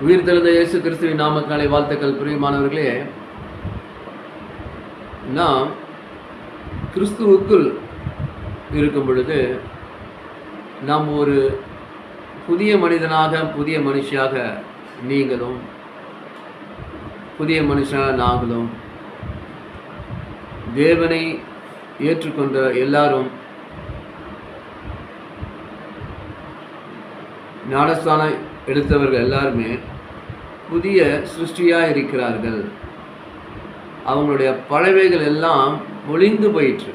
உயிர்த்தெழுந்த இயேசு கிறிஸ்துவின் நாமத்தினாலே வாழ்த்துக்கள். பிரியமானவர்களே, நாம் கிறிஸ்துவுக்குள் இருக்கும் பொழுது நாம் ஒரு புதிய மனிதனாக, புதிய மனுஷியாக நீங்களும், புதிய மனுஷனாக நாங்களும், தேவனை ஏற்றுக்கொண்ட எல்லாரும், ஞானஸ்தானம் எடுத்தவர்கள் எல்லாருமே புதிய சிருஷ்டியாக இருக்கிறார்கள். அவங்களுடைய பழவைகள் எல்லாம் ஒளிந்து போயிற்று.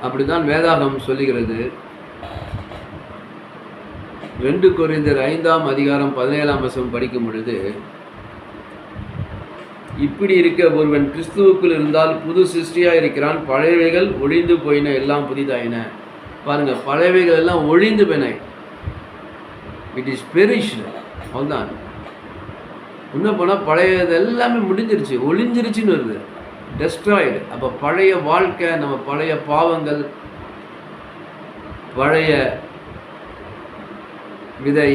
அப்படிதான் வேதாகம் சொல்லுகிறது. 2 கொரிந்தியர் 5:17 படிக்கும் பொழுது, இப்படி இருக்க ஒருவன் கிறிஸ்துவுக்குள் இருந்தால் புது சிருஷ்டியாக இருக்கிறான், பழையவைகள் ஒளிந்து போயின, எல்லாம் புதிதாயின. பாருங்க, பழையவைகள் எல்லாம் ஒளிந்து போயின. It is perished. அவ்வளோதான். இன்னும் போனால் பழையது எல்லாமே முடிஞ்சிருச்சு, ஒளிஞ்சிருச்சுன்னு வருது, டெஸ்ட்ராய்டு. அப்போ பழைய வாழ்க்கை, நம்ம பழைய பாவங்கள், பழைய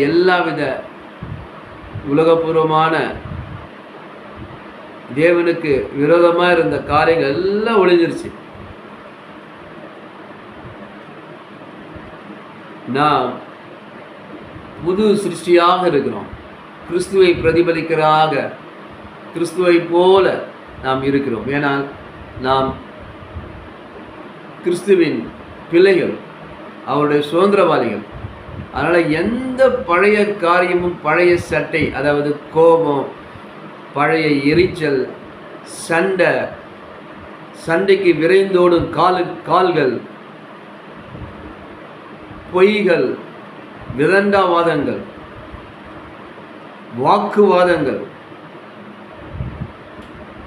எல்லா வித உலகபூர்வமான தேவனுக்கு விரோதமாக இருந்த காரியங்கள் எல்லாம் ஒளிஞ்சிருச்சு. நாம் புது சிருஷ்டியாக இருக்கிறோம். கிறிஸ்துவை பிரதிபலிக்கிறாக, கிறிஸ்துவை போல நாம் இருக்கிறோம். ஏனால் நாம் கிறிஸ்துவின் பிள்ளைகள், அவருடைய சுதந்திரவாளிகள். அதனால் எந்த பழைய காரியமும், பழைய சட்டை, அதாவது கோபம், பழைய எரிச்சல், சண்டைக்கு விரைந்தோடும் கால்கள், பொய்கள், விதண்டாவாதங்கள், வாக்குவாதங்கள்,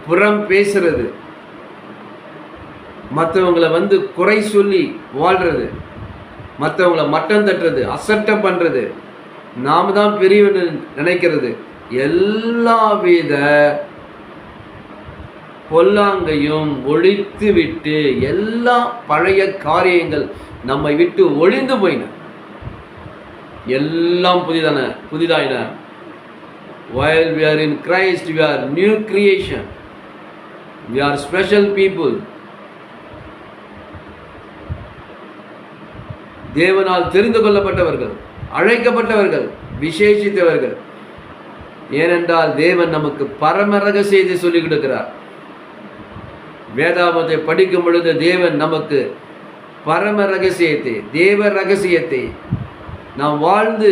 புறம் பேசுறது, மற்றவங்களை குறை சொல்லி வாழ்றது, மற்றவங்களை மட்டம் தட்டுறது, அசட்டம் பண்றது, நாம தான் பெரியவன்னு நினைக்கிறது, எல்லா வித பொல்லாங்கையும் ஒழித்து விட்டு, எல்லா பழைய காரியங்கள் நம்மை விட்டு ஒழிந்து போயின, எல்லாம் புதிதாயின. While we are in Christ, we are new creation. We are special people. தேவனால் தெரிந்து கொள்ளப்பட்டவர்கள், அழைக்கப்பட்டவர்கள், விசேஷித்தவர்கள். ஏனென்றால் தேவன் நமக்கு பரம ரகசியத்தை சொல்லிக் கொடுக்கிறார். வேதாகமத்தை படிக்கும் பொழுது தேவன் நமக்கு பரம ரகசியத்தை, தேவ ரகசியத்தை நாம் வாழ்ந்து